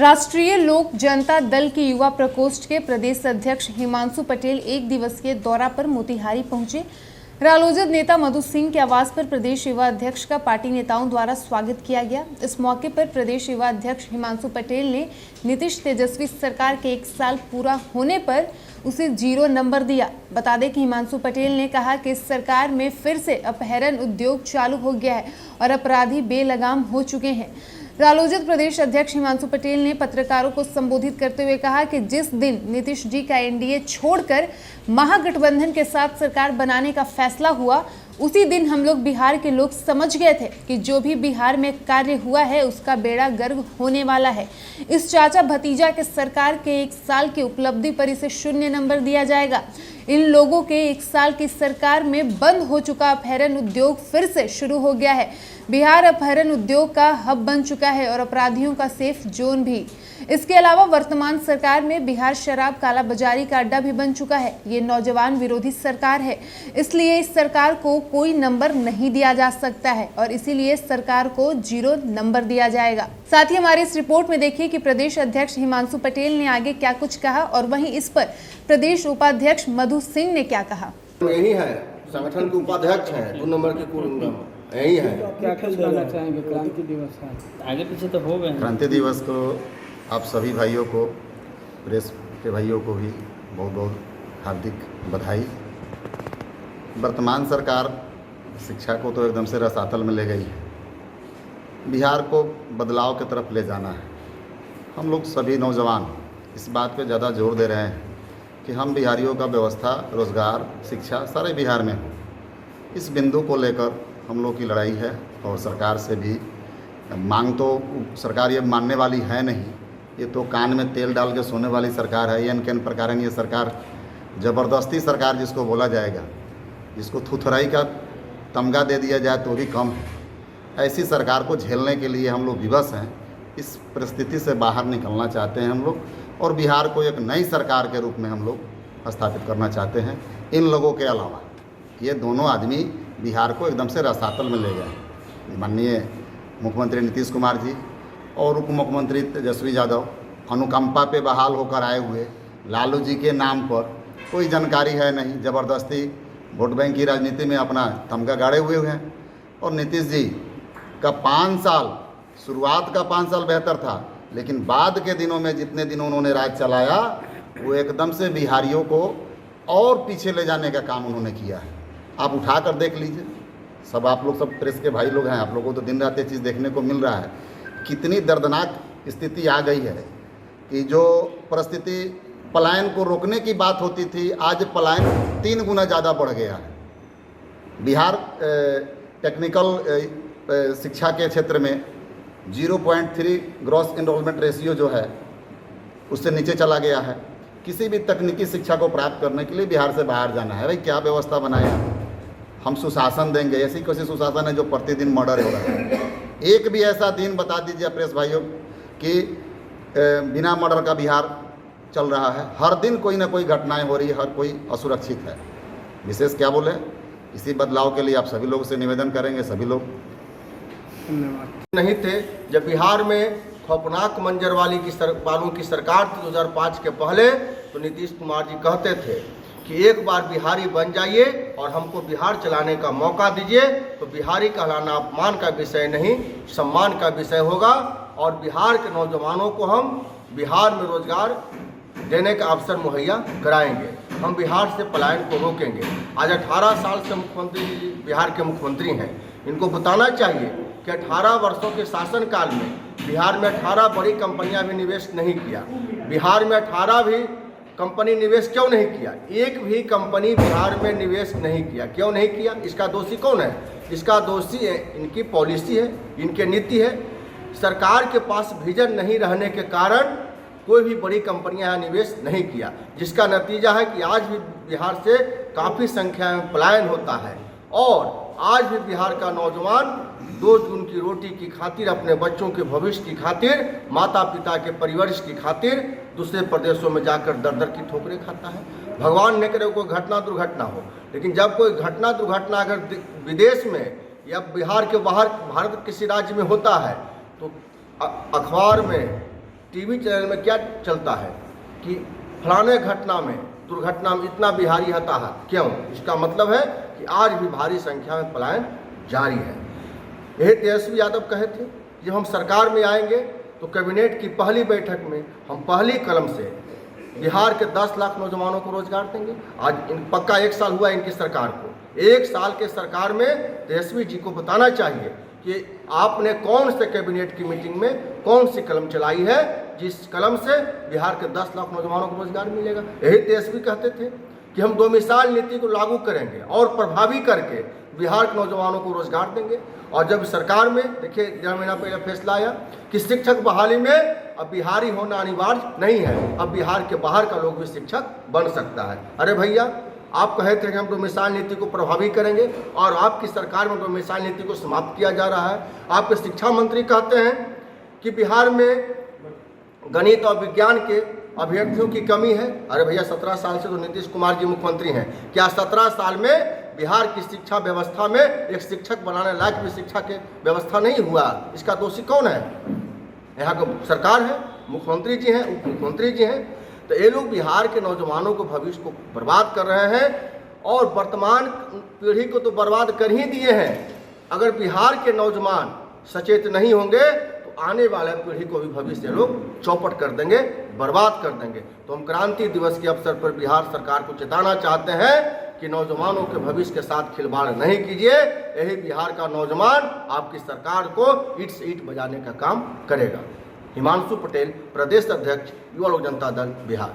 राष्ट्रीय लोक जनता दल के युवा प्रकोष्ठ के प्रदेश अध्यक्ष हिमांशु पटेल एक दिवसीय दौरा पर मोतिहारी पहुंचे। रालोजद नेता मधु सिंह के आवास पर प्रदेश युवा अध्यक्ष का पार्टी नेताओं द्वारा स्वागत किया गया। इस मौके पर प्रदेश युवा अध्यक्ष हिमांशु पटेल ने नीतीश तेजस्वी सरकार के 1 साल पूरा होने पर उसे 0 नंबर दिया। बता दें कि हिमांशु पटेल ने कहा कि इस सरकार में फिर से अपहरण उद्योग चालू हो गया है और अपराधी बेलगाम हो चुके हैं। रालोजद प्रदेश अध्यक्ष हिमांशु पटेल ने पत्रकारों को संबोधित करते हुए कहा कि जिस दिन नीतीश जी का एनडीए छोड़कर महागठबंधन के साथ सरकार बनाने का फैसला हुआ, उसी दिन हम लोग बिहार के लोग समझ गए थे कि जो भी बिहार में कार्य हुआ है उसका बेड़ा गर्क होने वाला है। इस चाचा भतीजा के सरकार के 1 साल की उपलब्धि पर इसे 0 नंबर दिया जाएगा। इन लोगों के 1 साल की सरकार में बंद हो चुका अपहरण उद्योग फिर से शुरू हो गया है। बिहार अपहरण उद्योग का हब बन चुका है और अपराधियों का सेफ जोन भी। इसके अलावा वर्तमान सरकार में बिहार शराब कालाबाजारी का अड्डा भी बन चुका है। ये नौजवान विरोधी सरकार है, इसलिए इस सरकार को कोई नंबर नहीं दिया जा सकता है और इसीलिए सरकार को 0 नंबर दिया जाएगा। साथ ही हमारी इस रिपोर्ट में देखिए कि प्रदेश अध्यक्ष हिमांशु पटेल ने आगे क्या कुछ कहा और वहीं इस पर प्रदेश उपाध्यक्ष मधु सिंह ने क्या कहा। यही है, संगठन के उपाध्यक्ष हैं, 2 नंबर के कुल यही है। क्या कहना चाहेंगे? क्रांति दिवस है, आगे पीछे तो हो गए। क्रांति दिवस को आप सभी भाइयों को, प्रेस के भाइयों को भी बहुत बहुत हार्दिक बधाई। वर्तमान सरकार शिक्षा को तो एकदम से रसातल में ले गई है। बिहार को बदलाव की तरफ ले जाना है। हम लोग सभी नौजवान इस बात पे ज़्यादा जोर दे रहे हैं कि हम बिहारियों का व्यवस्था, रोज़गार, शिक्षा सारे बिहार में हो। इस बिंदु को लेकर हम लोग की लड़ाई है और सरकार से भी मांग तो सरकार ये मानने वाली है नहीं। ये तो कान में तेल डाल के सोने वाली सरकार है। ये प्रकार ये सरकार ज़बरदस्ती सरकार जिसको बोला जाएगा, जिसको थुथराई का तमगा दे दिया जाए तो भी कम है। ऐसी सरकार को झेलने के लिए हम लोग विवश हैं। इस परिस्थिति से बाहर निकलना चाहते हैं हम लोग और बिहार को एक नई सरकार के रूप में हम लोग स्थापित करना चाहते हैं। इन लोगों के अलावा ये दोनों आदमी बिहार को एकदम से रसातल में ले गए। माननीय मुख्यमंत्री नीतीश कुमार जी और उप मुख्यमंत्री तेजस्वी यादव अनुकंपा पे बहाल होकर आए हुए लालू जी के नाम पर कोई जानकारी है नहीं, ज़बरदस्ती वोट बैंक की राजनीति में अपना तमगा गाड़े हुए हैं। और नीतीश जी का 5 साल, शुरुआत का 5 साल बेहतर था, लेकिन बाद के दिनों में जितने दिन उन्होंने राज चलाया वो एकदम से बिहारियों को और पीछे ले जाने का काम उन्होंने किया है। आप उठा कर देख लीजिए, सब आप लोग, सब प्रेस के भाई लोग हैं, आप लोगों को तो दिन रात ये चीज़ देखने को मिल रहा है। कितनी दर्दनाक स्थिति आ गई है कि जो परिस्थिति पलायन को रोकने की बात होती थी, आज पलायन 3 गुना ज़्यादा बढ़ गया है। बिहार टेक्निकल शिक्षा के क्षेत्र में 0.3 ग्रॉस एनरोलमेंट रेशियो जो है उससे नीचे चला गया है। किसी भी तकनीकी शिक्षा को प्राप्त करने के लिए बिहार से बाहर जाना है। भाई क्या व्यवस्था बनाया, हम सुशासन देंगे। ऐसी कैसी सुशासन है जो प्रतिदिन मर्डर हो रहा है। एक भी ऐसा दिन बता दीजिए प्रेस भाइयों कि बिना मर्डर का बिहार चल रहा है। हर दिन कोई ना कोई घटनाएं हो रही है, हर कोई असुरक्षित है। विशेष क्या बोले, इसी बदलाव के लिए आप सभी लोगों से निवेदन करेंगे, सभी लोग नहीं थे जब बिहार में खौफनाक मंजर वालों की सरकार थी 2005 के पहले, तो नीतीश कुमार जी कहते थे कि एक बार बिहारी बन जाइए और हमको बिहार चलाने का मौका दीजिए, तो बिहारी कहलाना अपमान का विषय नहीं, सम्मान का विषय होगा और बिहार के नौजवानों को हम बिहार में रोजगार देने का अवसर मुहैया कराएंगे। हम बिहार से पलायन को रोकेंगे। आज 18 साल से मुख्यमंत्री जी बिहार के मुख्यमंत्री हैं। इनको बताना चाहिए कि 18 वर्षों के शासनकाल में बिहार में 18 बड़ी कंपनियां भी निवेश नहीं किया। बिहार में 18 भी कंपनी निवेश क्यों नहीं किया? एक भी कंपनी बिहार में निवेश नहीं किया। क्यों नहीं किया? इसका दोषी कौन है? इसका दोषी है इनकी पॉलिसी है, इनकी नीति है। सरकार के पास विजन नहीं रहने के कारण कोई भी बड़ी कंपनियां यहाँ निवेश नहीं किया, जिसका नतीजा है कि आज भी बिहार से काफ़ी संख्या में पलायन होता है। और आज भी बिहार का नौजवान 2 जून की रोटी की खातिर, अपने बच्चों के भविष्य की खातिर, माता पिता के परवरिश की खातिर दूसरे प्रदेशों में जाकर दर दर की ठोकरें खाता है। भगवान न करे कोई घटना दुर्घटना हो, लेकिन जब कोई घटना दुर्घटना अगर विदेश में या बिहार के बाहर भारत किसी राज्य में होता है तो अखबार में टीवी चैनल में क्या चलता है कि फलाने घटना में दुर्घटना में इतना बिहारी हताहत, क्यों? इसका मतलब है कि आज भी भारी संख्या में पलायन जारी है। यही तेजस्वी यादव कहे थे, जब हम सरकार में आएंगे तो कैबिनेट की पहली बैठक में हम पहली कलम से बिहार के 10 लाख नौजवानों को रोजगार देंगे। आज पक्का 1 साल हुआ इनकी सरकार को। 1 साल के सरकार में तेजस्वी जी को बताना चाहिए कि आपने कौन से कैबिनेट की मीटिंग में कौन सी कलम चलाई है जिस कलम से बिहार के 10 लाख नौजवानों को रोजगार मिलेगा। यही तेजस्वी कहते थे कि हम 2 मिसाल नीति को लागू करेंगे और प्रभावी करके बिहार के नौजवानों को रोजगार देंगे। और जब सरकार में देखिए 1.5 महीना पहले फैसला आया कि शिक्षक बहाली में अब बिहारी होना अनिवार्य नहीं है, अब बिहार के बाहर का लोग भी शिक्षक बन सकता है। अरे भैया, आप कहे थे कि हम 2 मिसाल नीति को प्रभावी करेंगे और आपकी सरकार में 2 मिसाल नीति को समाप्त किया जा रहा है। आपके शिक्षा मंत्री कहते हैं कि बिहार में गणित और विज्ञान के अभ्यर्थियों की कमी है। अरे भैया, 17 साल से तो नीतीश कुमार जी मुख्यमंत्री हैं। क्या 17 साल में बिहार की शिक्षा व्यवस्था में एक शिक्षक बनाने लायक भी शिक्षा की व्यवस्था नहीं हुआ? इसका दोषी कौन है? यहाँ को सरकार है, मुख्यमंत्री जी हैं, उप मुख्यमंत्री जी हैं। तो ये लोग बिहार के नौजवानों को, भविष्य को बर्बाद कर रहे हैं और वर्तमान पीढ़ी को तो बर्बाद कर ही दिए हैं। अगर बिहार के नौजवान सचेत नहीं होंगे तो आने वाले पीढ़ी को भी भविष्य लोग चौपट कर देंगे, बर्बाद कर देंगे। तो हम क्रांति दिवस के अवसर पर बिहार सरकार को चेताना चाहते हैं कि नौजवानों के भविष्य के साथ खिलवाड़ नहीं कीजिए। यही बिहार का नौजवान आपकी सरकार को ईंट से ईंट बजाने का काम करेगा। हिमांशु पटेल, प्रदेश अध्यक्ष, युवा लोक जनता दल, बिहार।